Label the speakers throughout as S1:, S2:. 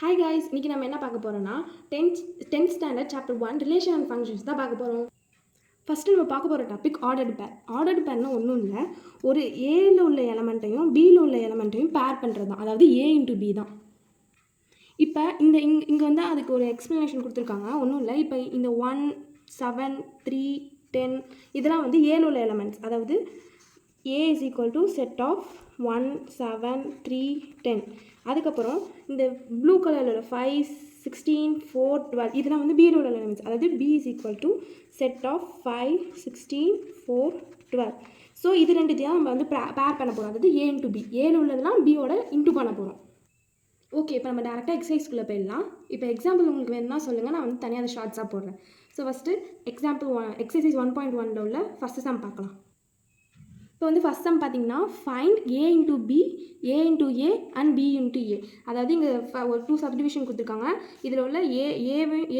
S1: Hi guys, இன்னைக்கு நம்ம என்ன பார்க்க போறோம்னா 10th standard chapter 1 relation and functions தான் பார்க்க போகிறோம். ஃபஸ்ட்டு நம்ம பார்க்க போகிற டாபிக் ஆர்டர்டு பேர். ஆர்டர்டு பேர்னா ஒன்றும் இல்லை, ஒரு ஏல உள்ள எலமெண்ட்டையும் பியில் உள்ள எலமெண்ட்டையும் பேர் பண்ணுறது தான், அதாவது ஏ இன்ட்டு பி தான். இப்போ இங்கே வந்து அதுக்கு ஒரு எக்ஸ்ப்ளனேஷன் கொடுத்துருக்காங்க. ஒன்றும் இல்லை, இப்போ இந்த 1, 7, 3, 10 இதெல்லாம் வந்து ஏல உள்ள எலமெண்ட்ஸ், அதாவது A is equal to set of 1, 7, 3, 10. அதுக்கப்புறம் இந்த ப்ளூ கலரில் 5, 16, 4, 12 இதெல்லாம் வந்து பியில் உள்ள எலமெண்ட்ஸ், அதாவது B is equal to set of 5, 16, 4, 12. So இது ரெண்டுத்தையும் நம்ம வந்து பேர் பண்ண போகிறோம், அதாவது A into B. ஏல உள்ளதெல்லாம் பியோட இன்ட்டு பண்ண போகிறோம். ஓகே, இப்போ நம்ம டேரெக்டாக எக்ஸசைஸ்க்குள்ளே போயிடலாம். இப்போ எக்ஸாம்பிள் உங்களுக்கு வேணும்னா சொல்லுங்கள், நான் வந்து தனியாக அதை ஷார்ட்ஸாக போடுறேன். ஸோ ஃபஸ்ட்டு எக்ஸசைஸ் 1.1 உள்ள ஃபஸ்ட்டு சம் பார்க்கலாம். இப்போ வந்து ஃபஸ்ட் சம் பார்த்தீங்கன்னா find A into B, A into A and B into A. அதாவது இங்கே ஒரு 2 சப்டிவிஷன் கொடுத்துருக்காங்க. இதில் உள்ள A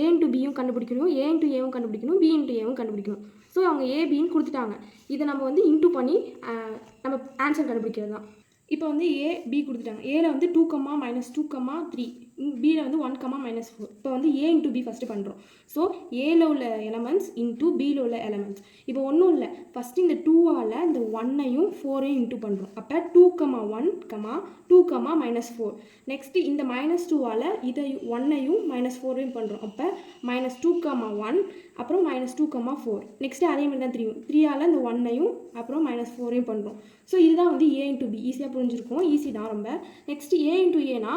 S1: into Bயும் கண்டுபிடிக்கணும், A into Aவும் கண்டுபிடிக்கணும், B into Aவும் கண்டுபிடிக்கணும். ஸோ அவங்க ஏபின்னு கொடுத்துட்டாங்க. இதை நம்ம வந்து இன்ட்டு பண்ணி நம்ம ஆன்சர் கண்டுபிடிக்கிறது தான். இப்போ வந்து A B கொடுத்துட்டாங்க. ஏல வந்து 2, -2, 3, பியில் வந்து 1, -4. இப்போ வந்து A into B ஃபஸ்ட்டு பண்ணுறோம். ஸோ ஏல உள்ள எலமெண்ட்ஸ் இன்ட்டு பியில் உள்ள எலமெண்ட்ஸ். இப்போ ஒன்றும் இல்லை, ஃபஸ்ட்டு இந்த 2ஆல் இந்த 1ஐயும் 4ஐயும் இன்ட்டு பண்ணுறோம். அப்போ 2, 1, 2, -4. நெக்ஸ்ட்டு இந்த -2ஆல் இதை 1ஐயும் -4ஐயும் பண்ணுறோம். அப்போ -2, 1 அப்புறம் -2, 4. நெக்ஸ்ட்டு அதே மாதிரி தான் 3ஆல் இந்த 1ஐயும் அப்புறம் -4ஐயும் பண்ணுறோம். ஸோ இதுதான் வந்து A into B. ஈஸியாக புரிஞ்சிருக்கும், ஈஸி தான் ரொம்ப. நெக்ஸ்ட்டு A into Aனா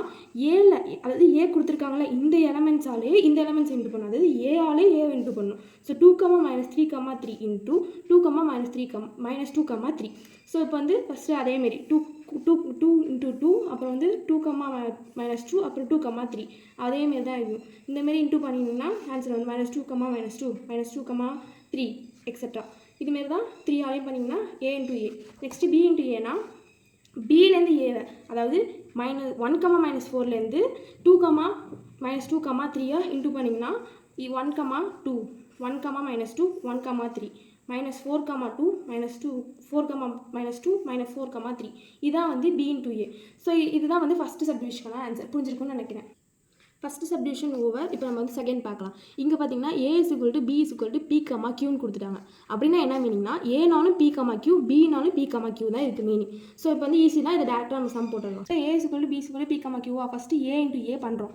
S1: ஏல, அதாவது ஏ கொடுத்துருக்காங்களே இந்த எலமெண்ட்ஸாலே இந்த எலமெண்ட்ஸ் இன்ட்டு பண்ணும், அதாவது ஏஆலே ஏ இன்ட்டு பண்ணும். So 2, -3, 3 into 2, -2, 3. ஸோ இப்போ வந்து ஃபஸ்ட்டு அதேமாரி 2 இன்ட்டு 2 அப்புறம் வந்து 2, -2 அப்புறம் 2, 3 அதேமாரி தான் இருக்கும். இந்தமாரி இன்ட்டு பண்ணிங்கன்னா ஆன்சர் வந்து -2, -2, -3 எக்ஸெட்ரா. இதுமாரி தான் 3 ஆலையும் பண்ணிங்கன்னா A into A. Next B into Aனா பிலேருந்து ஏவை, அதாவது -1, -4லேருந்து 2, -2, 3 இன்ட்டு பண்ணிங்கன்னா 1, 2, 1, -2, 1, 3, -4, 2, -4, -4, 3 இதான் வந்து B into A. ஸோ இதுதான் வந்து ஃபஸ்ட்டு சப்டிவிஷனான ஆன்சர். புரிஞ்சிருக்கும்னு நினைக்கிறேன். First subdivision over. இப்போ நம்ம வந்து செகண்ட் பார்க்கலாம். இங்கே பார்த்தீங்கன்னா A is equal to B is equal to P, Qன்னு கொடுத்துட்டாங்க. அப்படின்னா என்ன மீனிங்னா ஏனாலும் P, Q, Bனாலும் P, Q தான் இதுக்கு மீனிங். ஸோ இப்போ வந்து ஈஸி தான், இதை டேரெக்டாக நம்ம சம் போட்டுடலாம். So A is equal to B is equal to P, Q. First A into A பண்ணுறோம்.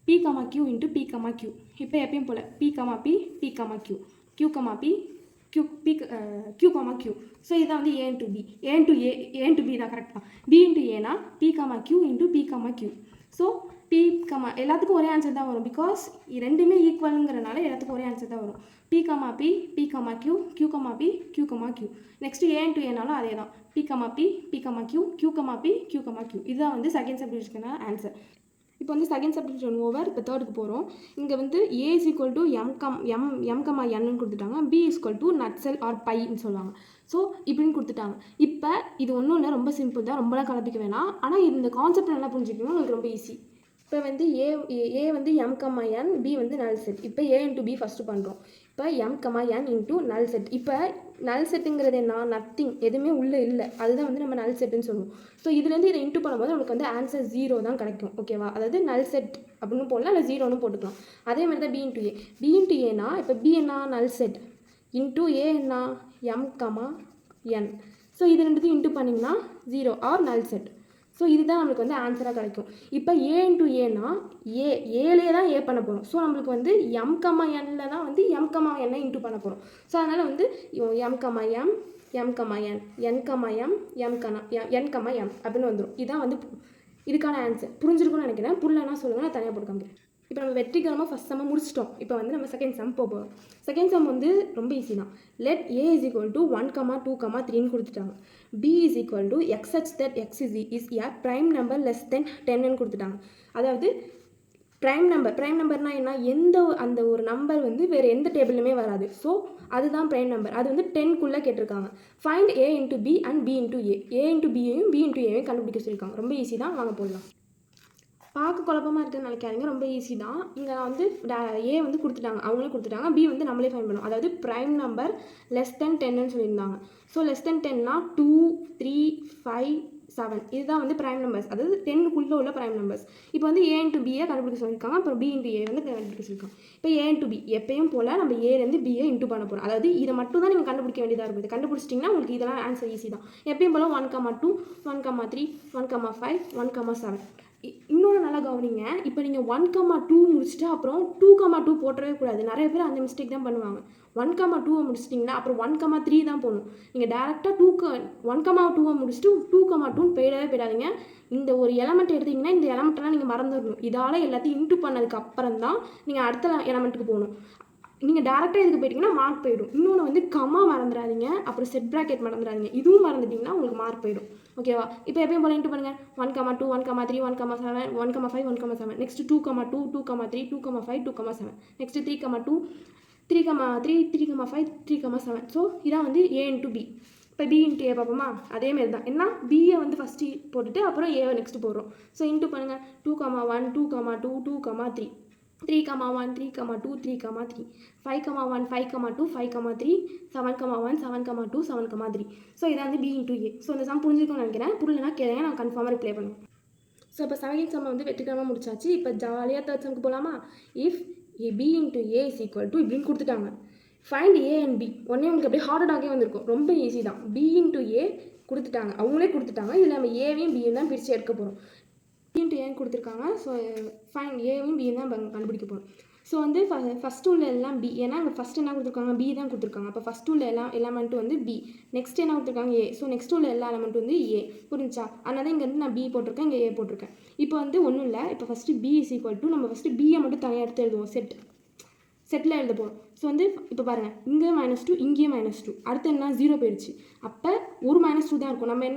S1: P, Q into P, Q. இப்போ எப்பயும் போல் P, P, Q, Q, P, Q. So இதுதான் வந்து A into B. A into B தான் கரெக்டாக. B into Aனா P, Q into P, Q. So P, எல்லாத்துக்கும் ஒரே answer தான் வரும், பிகாஸ் ரெண்டுமே ஈக்குவலுங்கிறனால எல்லாத்துக்கும் ஒரே ஆன்சர் தான் வரும். P, P, Q, Q, Q. Next A into Aனாலும் அதே தான். P, P, Q, Q. இதுதான் வந்து செகண்ட் சப்டிவிஷனுக்கான ஆன்சர். இப்போ வந்து செகண்ட் சப்டிவிஷன் ஓவர். இப்போ தேர்டுக்கு போகிறோம். இங்கே வந்து A is equal to M, Nன்னு கொடுத்துட்டாங்க. B is equal to நட்சல் ஆர் பைன்னு சொல்லுவாங்க. ஸோ இப்படின்னு கொடுத்துட்டாங்க. இப்போ இது ஒன்றும் இல்லை, ரொம்ப சிம்பிள் தான், ரொம்பலாம் கலப்பிக்க வேணாம். ஆனால் இந்த கான்செப்ட் நல்லா புரிஞ்சுக்கணும், உங்களுக்கு ரொம்ப ஈஸி. இப்போ வந்து A வந்து M, N, B வந்து நல் செட். இப்போ A into B ஃபஸ்ட்டு பண்ணுறோம். இப்போ M, N into நல் செட். இப்போ நல் செட்டுங்கிறது என்ன, நத்திங், எதுவுமே உள்ளே இல்லை, அதுதான் வந்து நம்ம நல் செட்டுன்னு சொல்லுவோம். ஸோ இதுலேருந்து இதை இன்ட்டு பண்ணும்போது நமக்கு வந்து ஆன்சர் 0 தான் கிடைக்கும். ஓகேவா, அதாவது நல் செட் அப்படின்னு போடலாம், இல்லை 0ன்னு போட்டுக்கலாம். அதே மாதிரி தான் B into A. B into Aனா இப்போ B என்ன, நல் செட், இன்ட்டு A என்ன, M, N. ஸோ இது ரெண்டுத்தையும் இன்ட்டு பண்ணிங்கன்னா 0 ஆர் நல் செட். ஸோ இதுதான் நம்மளுக்கு வந்து ஆன்சராக கிடைக்கும். இப்போ A into Aனா ஏலே தான் A பண்ண போகிறோம். ஸோ நம்மளுக்கு வந்து M, Nல தான் வந்து M, N இன்ட்டு பண்ண போகிறோம். ஸோ அதனால் வந்து M, N, அப்படின்னு வந்துடும். இதுதான் வந்து இதுக்கான ஆன்சர். புரிஞ்சிருக்கும்னு நினைக்கிறேன். புரியலன்னா சொல்லுங்கள், நான் தனியாக போட்டு காமிக்கிறேன். இப்போ நம்ம வெற்றிகரமாக ஃபஸ்ட் சம்மை முடிச்சிட்டோம். இப்போ வந்து நம்ம செகண்ட் சம் போகிறோம். செகண்ட் சம் வந்து ரொம்ப ஈஸி தான். Let A is equal to 1, 2, 3ன்னு கொடுத்துட்டாங்க. B is equal to x such that x is a prime number less than 10ன்னு கொடுத்துட்டாங்க. அதாவது ப்ரைம் நம்பர்னா என்ன, அந்த ஒரு நம்பர் வந்து வேறு எந்த டேபிளுமே வராது. ஸோ அதுதான் ப்ரைம் நம்பர். அது வந்து 10க்குள்ளே கேட்டிருக்காங்க. Find A into B and B into A into Bயையும் B into Aவையும் கண்டுபிடிக்க சொல்லியிருக்காங்க. ரொம்ப ஈஸி தான், வாங்க போடலாம். பார்க்க குழப்பமாக இருக்குதுன்னு நினைக்காதீங்க, ரொம்ப ஈஸி தான். இங்கே வந்து A வந்து கொடுத்துட்டாங்க, அவங்களே கொடுத்துட்டாங்க. B வந்து நம்மளே ஃபைண்ட் பண்ணோம். அதாவது ப்ரைம் நம்பர் less than 10ன்னு சொல்லியிருந்தாங்க. ஸோ less than 10னா 2, 3, 5, 7 இதுதான் வந்து ப்ரைம் நம்பர்ஸ், அதாவது 10க்குள்ளே உள்ள ப்ரைம் நம்பர்ஸ். இப்போ வந்து A இன்ட்டு பியை கண்டுபிடிக்க சொல்லியிருக்காங்க, அப்புறம் B இன்ட்டு ஏ வந்து கண்டுபிடிக்க சொல்லியிருக்காங்க. இப்போ A இன்ட்டு பி எப்பயும் போல் நம்ம ஏலேருந்து பியை இன்ட்டு பண்ண போகிறோம். அதாவது இதை மட்டும் தான் நீங்கள் கண்டுபிடிக்க வேண்டியதாக இருக்குது. கண்டுபிடிச்சிட்டிங்கன்னா உங்களுக்கு இதெல்லாம் ஆன்சர் ஈஸி தான். எப்பயும் போல் 1,2 1,3 1,5 1,7. இன்னொன்று நல்லா கவனிங்க. இப்போ நீங்கள் 1,2 முடிச்சுட்டு அப்புறம் 2,2 போட்டவே கூடாது. நிறைய பேர் அந்த மிஸ்டேக் தான் பண்ணுவாங்க. 1,2 முடிச்சிட்டிங்கன்னா அப்புறம் 1,3 தான் போடணும். நீங்கள் டேரெக்டாக 1,2 முடிச்சுட்டு 2,2 போயிடாதீங்க. இந்த ஒரு எலமெண்ட் எடுத்திங்கன்னா இந்த எலமெண்ட்டெல்லாம் நீங்கள் மறந்துடணும். இதால் எல்லாத்தையும் இன்ட்டு பண்ணதுக்கு அப்புறம் தான் நீங்கள் அடுத்த எலமெண்ட்டுக்கு போகணும். நீங்கள் டேரெக்டாக இதுக்கு போயிட்டீங்கன்னா மார்க் போயிடும். இன்னொன்று வந்து கமா மறந்துடாதீங்க, அப்புறம் செட் ப்ராக்கெட் மறந்துடாதீங்க. இதுவும் மறந்துட்டிங்கன்னா உங்களுக்கு மார்க் போயிடும். ஓகேவா? இப்போ எப்பயும் போல இன்ட்டு பண்ணுங்கள். 1,2 1,3 1,7 1,5 1,7. நெக்ஸ்ட் 2,2 2,3 2,5 2,7. நெக்ஸ்ட் 3,2 3,3 3,5 3,7. ஸோ இதான் வந்து A இன்ட்டு பி. இப்போ B இன்ட்டு ஏ பார்ப்போமா? அதேமாரி தான். என்ன பியை வந்து ஃபஸ்ட்டு போட்டுட்டு அப்புறம் ஏவை நெக்ஸ்ட்டு போடுறோம். ஸோ இன்ட்டு பண்ணுங்கள். 2,1 2,2 2,3 3,1 3,2 3,3 5,1 5,2 5,3 7,1 7,2 7,3. ஸோ இதான் வந்து B இன்ட்டு ஏ. ஸோ இந்த சம் புரிஞ்சுக்கணும்னு நினைக்கிறேன். புரியலனா கேளுங்க, நான் கன்ஃபார்மாக ரிப்ளை பண்ணுவேன். ஸோ இப்போ செகண்ட் சம்மை வந்து வெற்றிகரமாக முடிச்சாச்சு. இப்போ ஜாலியாக தேர்ட் சம்க்கு போகலாமா? If B into A is equal to இப்படின்னு கொடுத்துட்டாங்க. Find A and B. உடனே உங்களுக்கு அப்படியே ஹார்டாகவே வந்திருக்கும். ரொம்ப ஈஸி தான். B இன்ட்டு ஏ கொடுத்துட்டாங்க, அவங்களே கொடுத்துட்டாங்க. இதில் நம்ம ஏவையும் பியும் தான் பிரித்து எடுக்க போகிறோம். B இன்ட்டு ஏன்னு கொடுத்துருக்காங்க. ஸோ ஃபைன் ஏவையும் பியும் தான் கண்டுபிடிக்க போகிறோம். ஸோ வந்து ஃபஸ்ட்டு உள்ள எல்லாம் பி, ஏன்னா அங்கே ஃபஸ்ட்டு என்ன கொடுத்துருக்காங்க? பி தான் கொடுத்துருக்காங்க. அப்போ ஃபஸ்ட்டு உள்ள எலமெண்ட்டு வந்து பி. நெக்ஸ்ட் என்ன கொடுத்துருக்காங்க? ஏ. ஸோ நெக்ஸ்ட் உள்ள எல்லா எலமெண்ட்டும் வந்து ஏ. புரிஞ்சா? அதனால இங்கே வந்து நான் பி போட்டிருக்கேன், இங்கே ஏ போட்டிருக்கேன். இப்போ வந்து ஒன்றும் இல்லை. இப்போ first P is equal to நம்ம ஃபஸ்ட்டு பியை மட்டும் தனியாக எடுத்து எழுதுவோம். செட்டில் எழுத போகிறோம். ஸோ வந்து இப்போ பாருங்கள், இங்கே -2 இங்கேயும் -2. அடுத்து என்ன? 0 போயிடுச்சு. அப்போ ஒரு -2 தான் இருக்கும். நம்ம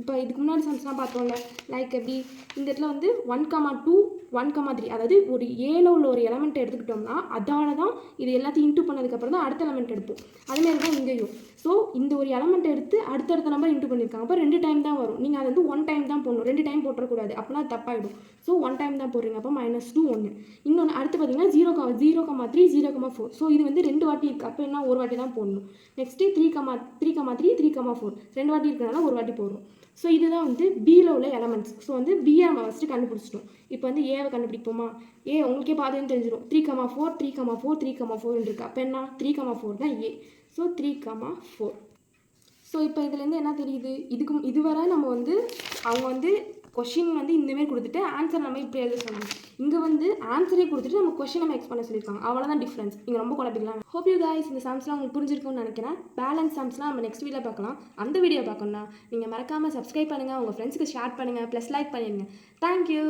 S1: இப்போ இதுக்கு முன்னாடி சம்ஸ்லாம் பார்த்தோம்ல, லைக் எப்படி இந்த இடத்துல வந்து 1,2 1,3, அதாவது ஒரு ஏல உள்ள ஒரு எலமெண்ட்டை எடுத்துக்கிட்டோம்னா அதால தான் இது எல்லாத்தையும் இன்ட்டு பண்ணதுக்கப்புறம் தான் அடுத்த எலமெண்ட் எடுப்போம். அதுமாரி தான் இங்கேயும். ஸோ இந்த ஒரு எலமெண்ட் எடுத்து அடுத்தடுத்த நம்பர் இன்ட்டு பண்ணியிருக்காங்க. அப்போ 2 டைம் தான் வரும். நீங்கள் அதை வந்து 1 டைம் தான் போடணும், 2 டைம் போட்டுறக்கூடாது. அப்படின்னா அது தப்பாயிடும். ஸோ 1 டைம் தான் போடுறீங்க. அப்போ -2 1. இன்னொன்று அடுத்து பார்த்தீங்கன்னா 0,3 0,4. ஸோ இது வந்து 2 வாட்டி இருக்குது. அப்போ என்ன? ஒரு வாட்டி தான் போடணும். நெக்ஸ்ட்டு 3,3 3,4 2 வாட்டி இருக்கிறனால ஒரு வாட்டி போடுறோம். ஸோ இதுதான் வந்து பியில் உள்ள எலமெண்ட்ஸ். ஸோ வந்து பியை நம்ம ஃபஸ்ட்டு கண்டுபிடிச்சிட்டோம். இப்போ வந்து ஏவை கண்டுபிடிப்போமா? ஏ உங்களுக்கே பார்த்தேன்னு தெரிஞ்சிடும். 3,4 3,4 3,4 இருக்குது. அப்போ என்ன? 3,4 தான் ஏ. ஸோ 3,4. ஸோ இப்போ இதுலேருந்து என்ன தெரியுது? இதுவரை நம்ம வந்து அவங்க வந்து கொஷின் வந்து இந்தமாரி கொடுத்துட்டு ஆன்சர் நம்ம இப்படி எழுத சொல்லணும். இங்கே வந்து ஆன்சரே கொடுத்துட்டு நம்ம கொஷின் நம்ம எக்ஸ்பிளைன் சொல்லியிருக்காங்க. அவ்வளோதான் டிஃப்ரென்ஸ். நீங்கள் ரொம்ப குழப்பிக்கலாம். ஹோப் யூ கைஸ் இந்த சம்ஸ்லாம் உங்களுக்கு புரிஞ்சிருக்கும்னு நினைக்கிறேன். பேலன்ஸ் சம்ஸ்லாம் நம்ம நெக்ஸ்ட் வீடியோ பார்க்கலாம். அந்த வீடியோ பார்க்கணும்னா நீங்கள் மறக்காமல் சப்ஸ்கிரைப் பண்ணுங்கள், உங்கள் ஃப்ரெண்ட்ஸுக்கு ஷேர் பண்ணுங்கள், ப்ளஸ் லைக் பண்ணிடுங்க. தேங்க்யூ.